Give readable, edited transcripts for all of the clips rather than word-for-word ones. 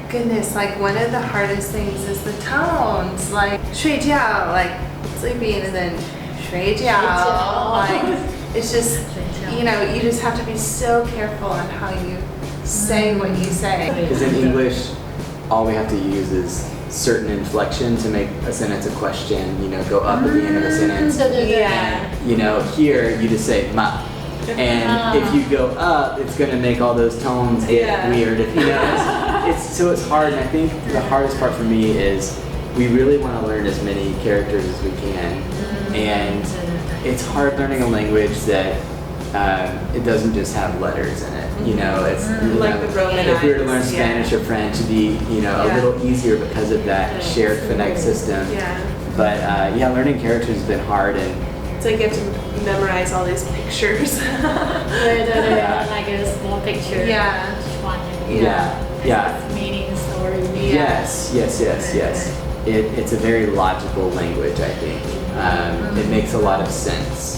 goodness, like one of the hardest things is the tones, like 睡觉, like sleeping, and then 睡觉, like it's just, you know, you just have to be so careful on how you say what you say. Because in English, all we have to use is certain inflection to make a sentence a question, you know, go up at the end of a sentence. Yeah. You know, here you just say ma. And if you go up, it's going to make all those tones get weird. If you know, it's hard. And I think the hardest part for me is we really want to learn as many characters as we can, and it's hard learning a language that it doesn't just have letters in it. You know, it's like the Roman. If we were to learn Spanish or French, it'd be a little easier because of that shared phonetic system. Yeah. But learning characters has been hard, and so you get to memorize all these pictures. Like a small picture. Yeah. Each one. Yeah. Meaning, story. Yes. It's a very logical language, I think. It makes a lot of sense.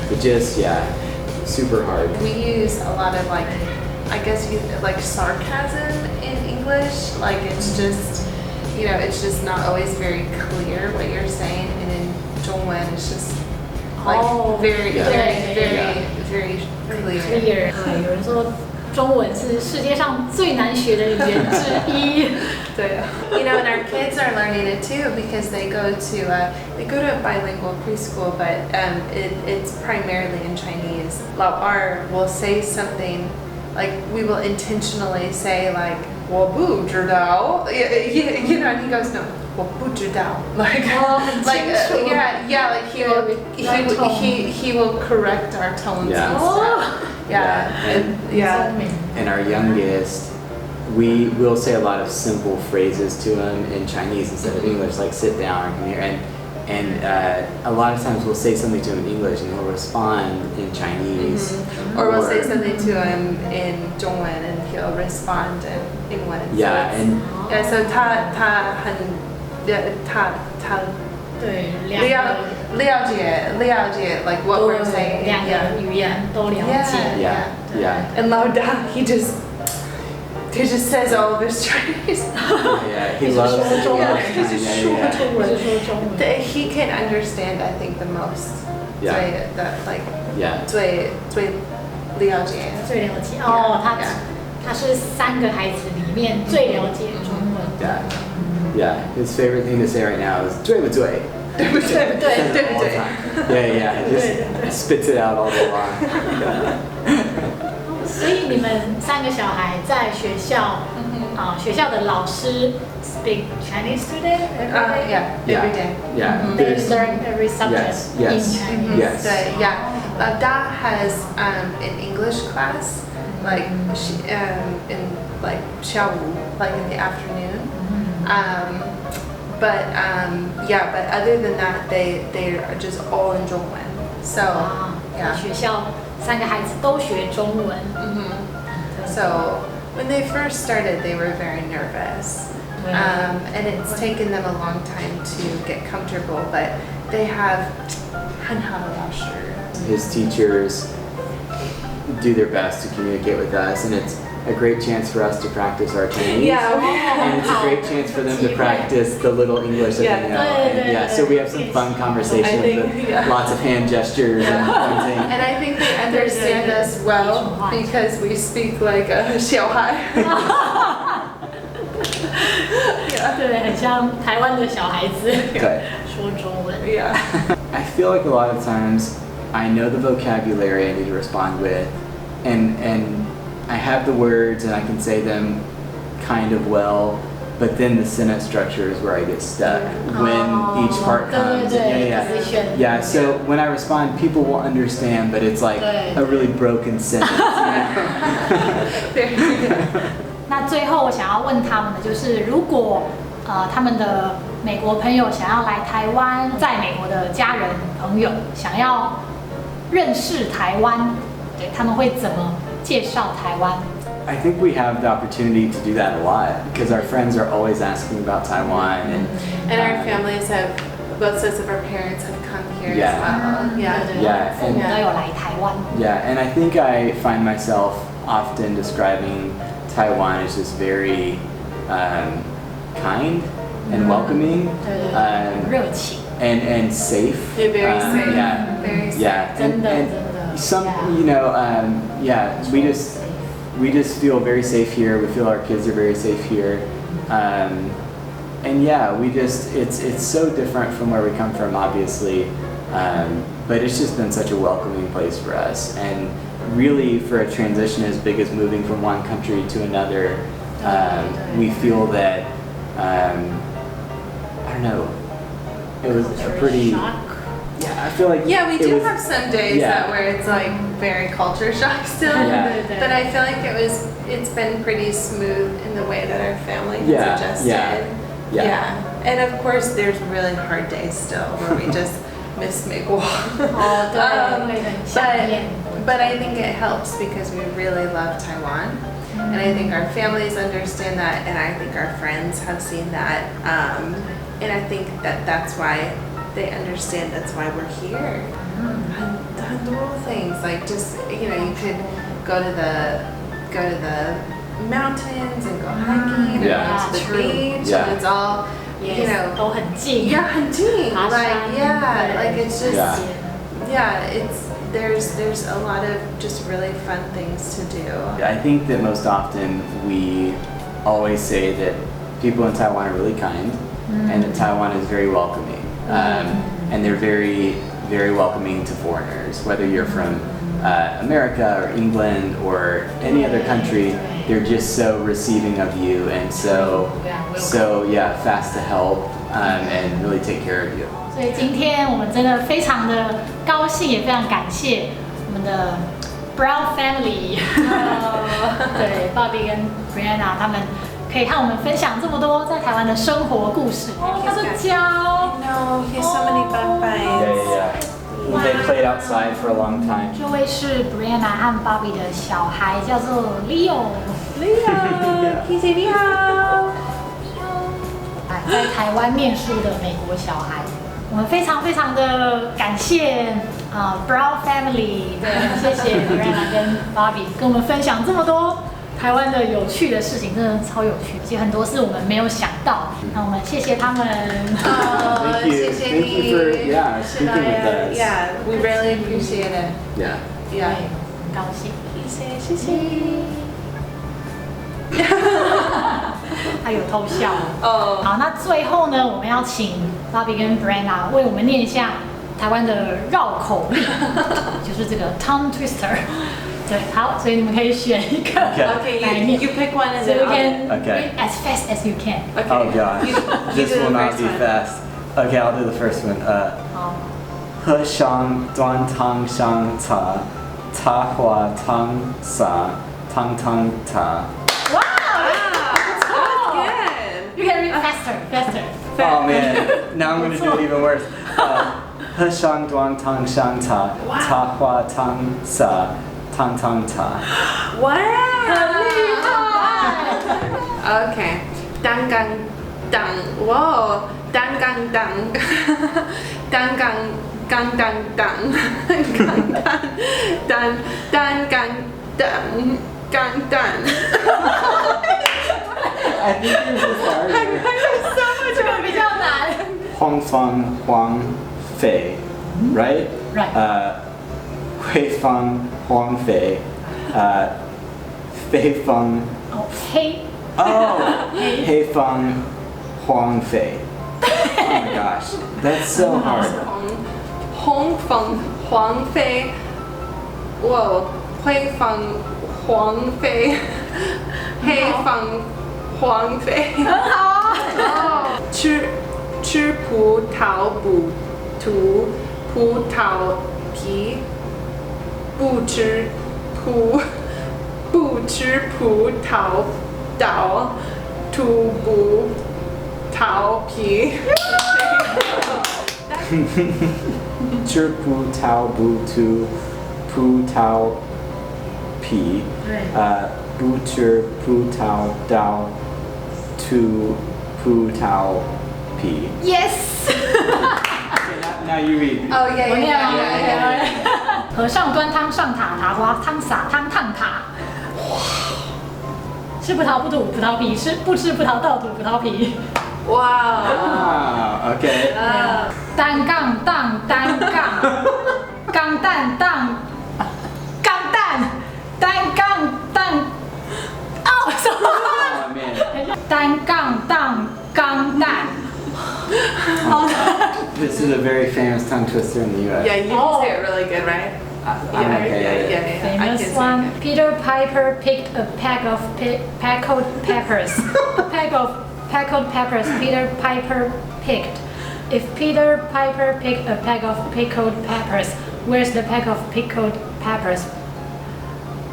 But just, super hard. We use a lot of like, I guess like sarcasm in English. Like it's just, you know, it's just not always very clear what you're saying. And in 中文 it's just like very clear. 有人说中文是世界上最难学的语言之一。You know, and our kids are learning it too because they go to a bilingual preschool, but it's primarily in Chinese. Lao R will say something like we will intentionally say like 我不知道, you know, and he goes no. 我不知道, like he will correct our tones and stuff. And our youngest, we will say a lot of simple phrases to him in Chinese instead of English, like sit down, come here, and a lot of times we'll say something to him in English and he'll respond in Chinese. Or we'll say something to him in 中文 and he'll respond in 英文. So 他了解 like what we're saying. 两个语言都了解。And Lao Da, he just says all of his Chinese. He loves He can understand, I think, the most. 最了解。他是3个孩子里面最了解中文。His favorite thing to say right now is 对不对? 对不对? Just spits it out all day long. 所以你们3个小孩在学校，学校的老师 speak Chinese to them every day? Every day. They learn every subject in Chinese. Lao Da has an English class, like in like 下午, like in the afternoon. But other than that, they are just all in 中文. So 学校3个孩子都学中文。So when they first started, they were very nervous, and it's taken them a long time to get comfortable. But they have 很好的老师. His teachers do their best to communicate with us, and it's a great chance for us to practice our Chinese. And it's a great chance for them to practice the little English that they know. And so we have some fun conversations with lots of hand gestures and pointing. And I think they understand us well because we speak like a 小孩. 对，很像台湾的小孩子说中文。I feel like a lot of times I know the vocabulary I need to respond with, and I have the words and I can say them kind of well, but then the sentence structure is where I get stuck when each part comes. So when I respond, people will understand, but it's like a really broken sentence. 那最后我想要问他们的就是，如果他们的美国朋友想要来台湾，在美国的家人朋友想要认识台湾，对他们会怎么介绍台湾？ I think we have the opportunity to do that a lot because our friends are always asking about Taiwan and our families have both sets of our parents have come here Yeah. as well. Yeah. Yeah, 父母都有来台湾。 Yeah, and I think I find myself often describing Taiwan as just very kind and welcoming 热情。 and safe. They're very safe. Yeah. Very safe. Yeah, 真的 and 真的。 some, Yeah. you know, yeah, we just feel very safe here. We feel our kids are very safe here. And yeah, it's so different from where we come from, obviously. But it's just been such a welcoming place for us. And really, for a transition as big as moving from one country to another, we feel that, I don't know, it was a pretty... Shock. Yeah, I feel like Yeah, we it do was- have some days yeah. where it's like very culture shock still. Yeah. But I feel like it's been pretty smooth in the way that our family has Yeah, adjusted. yeah. And of course there's really hard days still where we just miss 美国. 哦，对，会很想念。 But I think it helps because we really love Taiwan. And I think our families understand that, and I think our friends have seen that. And I think that that's why they understand that's why we're here. And little things like just, you know, you could go to the mountains and go hiking Yeah. and go to the True. beach, Yeah. and it's all, you Yes, know, 都很近。 yeah, hunting.爬山， Like, yeah, like it's just, Yeah. yeah, there's a lot of just really fun things to do. I think that most often we always say that people in Taiwan are really kind and that Taiwan is very welcoming. And they're very, very welcoming to foreigners, whether you're from America or England or any other country. They're just so receiving of you and so fast to help and really take care of you. 所以今天我们真的非常的高兴，也非常感谢我们的 Brown Family， 对 Bobby 跟 Brianna 他们可以和我们分享这么多在台湾的生活故事。哦，他的脚， No, he has so many bug bites. Yeah. They played outside for a long time. 这位是 Brianna 和 Bobby 的小孩，叫做 Leo。 Leo, he's a Leo. 在台湾念书的美国小孩，我们非常非常的感谢Brown Family， 对，谢谢 Brianna 跟 Bobby 跟我们分享这么多台湾的有趣的事情，真的超有趣，而且很多是我们没有想到。那我们谢谢他们。Thank you. Thank you for speaking with us. Yeah, we really appreciate it. Yeah. 对， Yeah. 很高兴。谢谢。他有偷笑。哦。好，那最后呢，我们要请 Bobby 跟 Brianna 为我们念一下台湾的绕口令，就是这个 tongue twister。对，好，所以你们可以选一个 Okay, 来念。 you pick one and So you then can Okay. read as fast as you can. Okay. Oh gosh, You this do the will not first be one. fast. Okay, I'll do the first one. 好，喝香端汤香茶，茶花汤茶，汤汤茶。哇 Wow, good. You can read faster. Oh man, now I'm gonna do it even worse. 喝香端汤香茶，茶花汤茶，汤汤茶。 Wow. 很厉害。 Okay. Dang gang dang. Whoa. Dang gang dang. Dang gang gang dang dang. Gang dang dang gang dang gang dang. I think yours is harder. So much 这个比较难。荒方荒废 right? Right. 会方荒废，非方哦，黑。 黑方荒废。Oh my gosh, that's so hard. 红粉黄飞，我灰粉黄飞，黑粉黄飞。很好啊。哦，吃葡萄不吐葡萄皮，不吃葡萄倒吐葡萄皮。吃葡萄不吐葡萄皮，对。不吃葡萄到吐葡萄皮。Yes 。Now you read. Oh yeah, 我 yeah, 念 yeah, 了 yeah, yeah. 和尚端汤上塔，塔滑汤洒汤烫塔。吃葡萄不吐葡萄皮，不吃葡萄倒吐葡萄皮。Wow. Ah, okay. 单杠荡单杠，钢蛋荡，钢蛋，单杠荡。哦Oh man. 单杠荡钢蛋。This is a very famous tongue twister in the U.S. Yeah, you can say it really good, right? I'm okay. Yeah. I can Famous say one. it. Peter Piper picked a pack of pickled peppers. A pack of pickled peppers. Peter Piper picked. If Peter Piper picked a pack of pickled peppers, where's the pack of pickled peppers?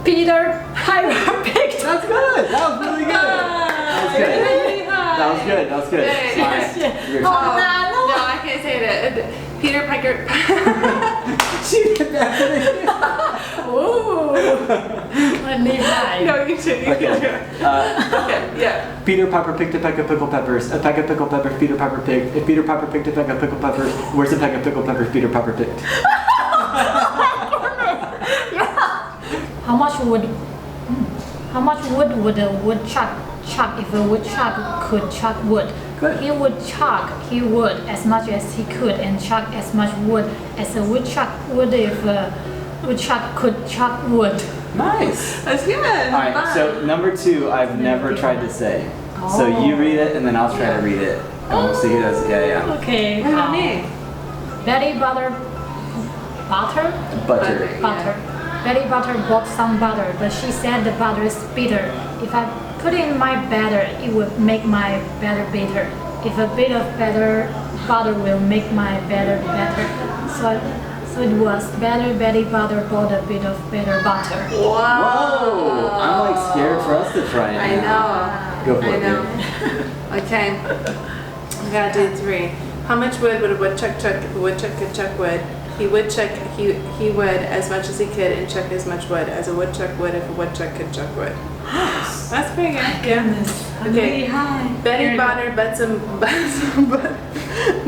Peter Piper picked. That's good. That was really good. That was good. That was good. That was good. Yay. All right. Your Oh, turn. No, I can't say it. Peter Piper. She did that. Ooh. 很厉害。 No, you should. You Okay. should. Okay, yeah. Peter Piper picked a peck of pickled peppers. A peck of pickled peppers. Peter Piper picked. If Peter Piper picked a peck of pickled peppers, where's the peck of pickled peppers Peter Piper picked? How much wood would a woodchuck chuck if a woodchuck could chuck wood? Good. He would chuck he would as much as he could and chuck as much wood as a woodchuck would if a woodchuck could chuck wood. Nice. That's good. All right. So number 2, I've never tried to say. So you read it and then I'll try to read it, and we'll see who does. Yeah. Okay. What about me? Betty butter. Butter. Butter. Betty Butter bought some butter, but she said the butter is bitter. If I put in my batter, it would make my batter bitter. If a bit of butter will make my batter better. So it was better Betty Butter bought a bit of better butter. Whoa! I'm like scared for us to try it. I now. know. Go for I it. know. Babe. Okay. I gotta do 3. How much wood would a woodchuck chuck if a woodchuck could chuck wood? He would chuck he would as much as he could and chuck as much wood as a woodchuck would if a woodchuck could chuck wood. That's pretty good. Yeah. Okay. Betty Butter bought some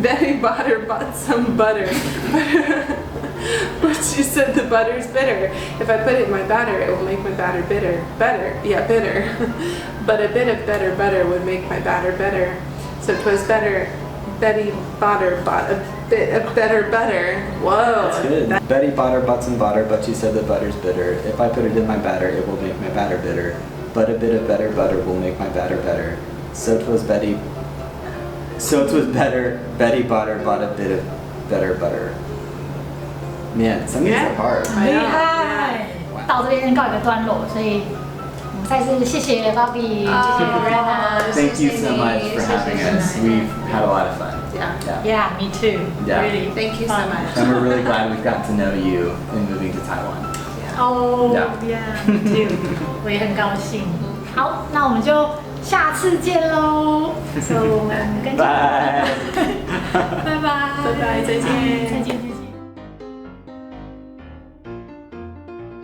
Betty Butter bought some butter. But she said the butter's bitter. If I put it in my batter, it will make my batter bitter. Bitter. But a bit of better butter would make my batter better. So 'twas better Betty Butter bought a bit of better butter. Whoa. That's good. Betty Butter bought some butter, but she said the butter's bitter. If I put it in my batter, it will make my batter bitter. But a bit of better butter will make my batter better. So 'twas better. Betty Butter bought a bit of better butter. Man, some of these are hard. 厉害！到这边告一个段落，所以我们再次谢谢 Bobby，谢谢 Brianna。 Thank you so much for having us. We've had a lot of fun. Yeah. Yeah, me too. Yeah. Really. Thank you so fun. much. And we're really glad we've got to know you in moving to Taiwan. Oh, Yeah. yeah, me too. 我也很高兴。好，那我们就下次见喽。So 我们跟拜拜拜，再见。再见。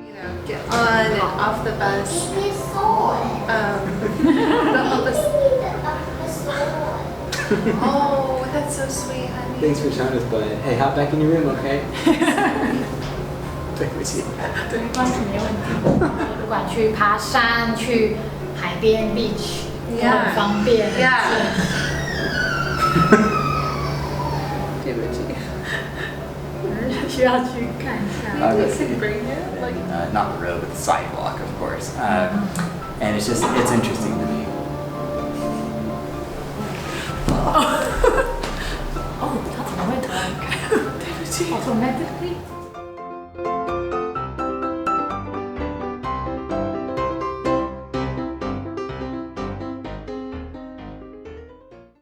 You know, get on and off the bus. They'll help us. Oh, that's so sweet, honey. Thanks for showing us, bud. Hey, hop back in your room, okay? 对不起。没关系，没问题。不管去爬山、去海边 beach， 都很方便。Yeah. 对不起。需要去看一下。You can bring it, like. Not the road, but the sidewalk, of course. And it's interesting to me. 哦，他怎么会突然开？对不起，automatically。